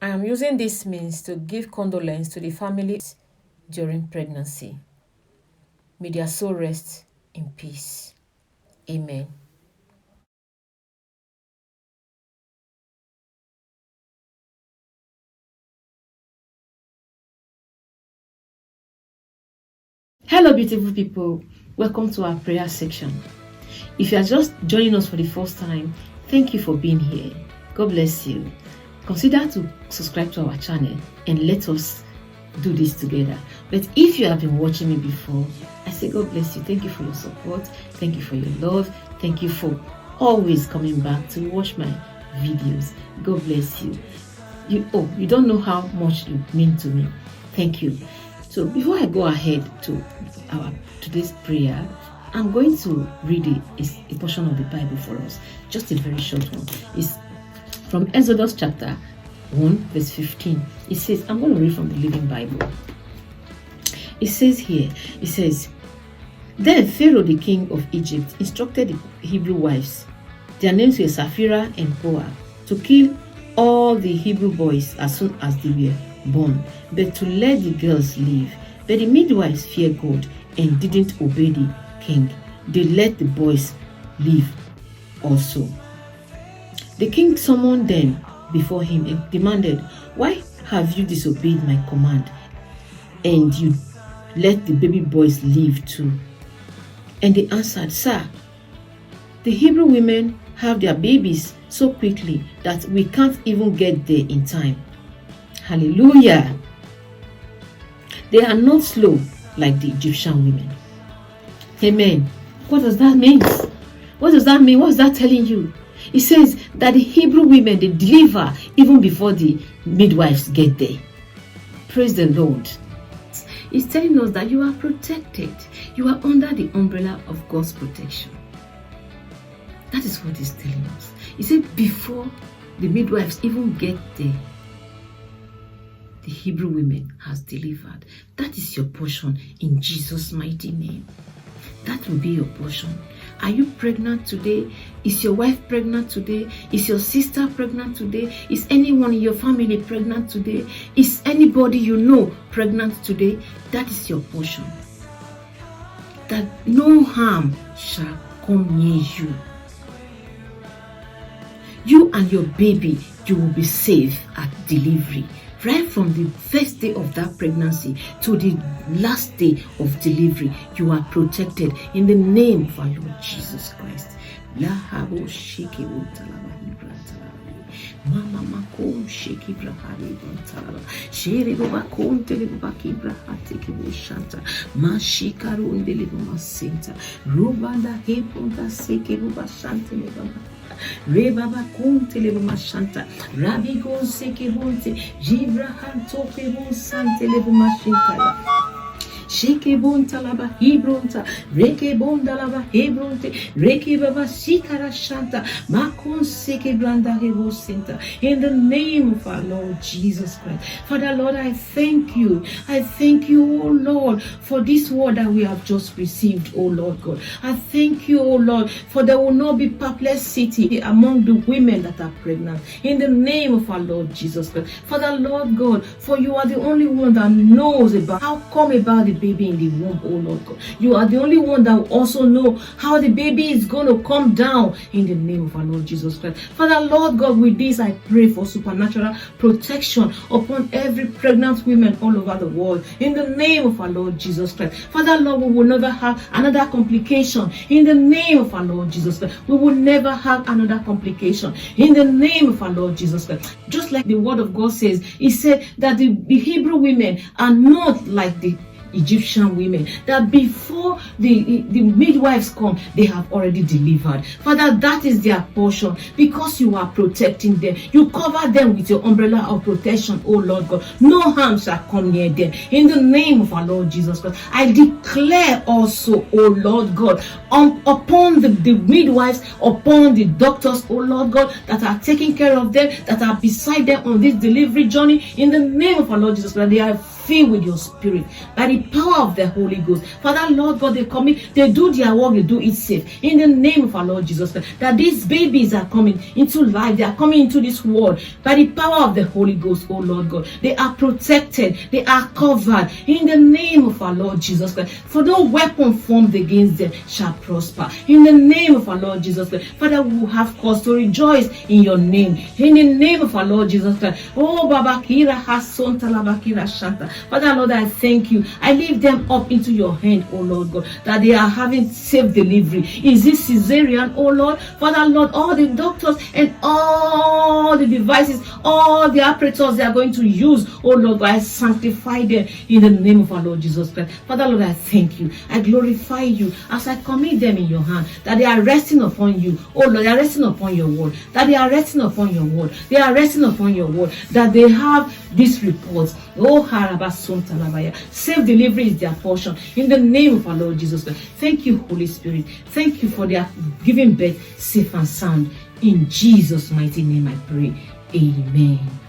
I am using this means to give condolence to the families during pregnancy. May their soul rest in peace. Amen. Hello, beautiful people. Welcome to our prayer section. If you are just joining us for the first time, thank you for being here. God bless you. Consider to subscribe to our channel and let us do this together. But if you have been watching me before, I say God bless you. Thank you for your support. Thank you for your love. Thank you for always coming back to watch my videos. God bless you. You don't know how much you mean to me. Thank you. So before I go ahead to our today's prayer, I'm going to read a portion of the Bible for us, just a very short one. It's from Exodus chapter 1 verse 15. It says, I'm going to read from the Living Bible. It says here, it says, then Pharaoh the king of Egypt instructed the Hebrew wives, their names were Sapphira and Puah, to kill all the Hebrew boys as soon as they were born, but to let the girls live. But the midwives feared God and didn't obey the king. They let the boys live also. The king summoned them before him and demanded, why have you disobeyed my command and you let the baby boys live too? And they answered, sir, the Hebrew women have their babies so quickly that we can't even get there in time. Hallelujah. They are not slow like the Egyptian women. Amen. What does that mean? What does that mean? What is that telling you? It says that the Hebrew women, they deliver even before the midwives get there. Praise the Lord. It's telling us that you are protected. You are under the umbrella of God's protection. That is what it's telling us. He said before the midwives even get there, the Hebrew women has delivered. That is your portion in Jesus' mighty name. That will be your portion. Are you pregnant today? Is your wife pregnant today? Is your sister pregnant today? Is anyone in your family pregnant today? Is anybody you know pregnant today? That is your portion. That no harm shall come near you. You and your baby, you will be safe at delivery. Right from the first day of that pregnancy to the last day of delivery, you are protected in the name of our Lord Jesus Christ. Mama makom sheki brahari bantalaba shere baba kon tele baba kibrahate kibo shanta mashikaru ndele baba senta rubanda heponda seke baba shante le baba Rebaba Kunte Levuma Shanta, Rabi Gon Seke Bonte, Jibrahan Tope Bon Sante Levuma Shintaya. Sheke bonta laba hibronta, reke bonda laba hebronte, reke baba sikara shanta, makon seke branda hebo senta. In the name of our Lord Jesus Christ. Father Lord, I thank you. I thank you, oh Lord, for this word that we have just received, oh Lord God. I thank you, oh Lord, for there will not be perplexity among the women that are pregnant. In the name of our Lord Jesus Christ. Father Lord God, for you are the only one that knows about how come about the baby in the womb, oh Lord God. You are the only one that will also know how the baby is going to come down in the name of our Lord Jesus Christ. Father Lord God, with this I pray for supernatural protection upon every pregnant woman all over the world in the name of our Lord Jesus Christ. Father Lord, we will never have another complication in the name of our Lord Jesus Christ. We will never have another complication in the name of our Lord Jesus Christ. Just like the word of God says, he said that the Hebrew women are not like the Egyptian women, that before the midwives come, they have already delivered. Father, that is their portion because you are protecting them. You cover them with your umbrella of protection, oh Lord God. No harm shall come near them. In the name of our Lord Jesus Christ, I declare also, oh Lord God, upon the midwives, upon the doctors, oh Lord God, that are taking care of them, that are beside them on this delivery journey, in the name of our Lord Jesus Christ, they are filled with your spirit by the power of the Holy Ghost. Father, Lord God, they come in, they do their work, they do it safe. In the name of our Lord Jesus Christ, that these babies are coming into life, they are coming into this world by the power of the Holy Ghost, oh Lord God. They are protected, they are covered in the name of our Lord Jesus Christ. For no weapon formed against them shall prosper. In the name of our Lord Jesus Christ, Father, we will have cause to rejoice in your name. In the name of our Lord Jesus Christ. Oh, Babakira Hason Talabakira Shanta. Father, Lord, I thank you. I leave them up into your hand, oh Lord God, that they are having safe delivery. Is this cesarean, oh Lord? Father, Lord, all the doctors and all the devices, all the apparatus they are going to use, oh Lord God, I sanctify them in the name of our Lord Jesus Christ. Father, Lord, I thank you. I glorify you as I commit them in your hand, that they are resting upon you. Oh Lord, they are resting upon your word. That they are resting upon your word. They are resting upon your word. That they have these reports. Oh, Harabasun Talabaya. Safe delivery is their portion. In the name of our Lord Jesus Christ. Thank you, Holy Spirit. Thank you for their giving birth safe and sound. In Jesus' mighty name I pray. Amen.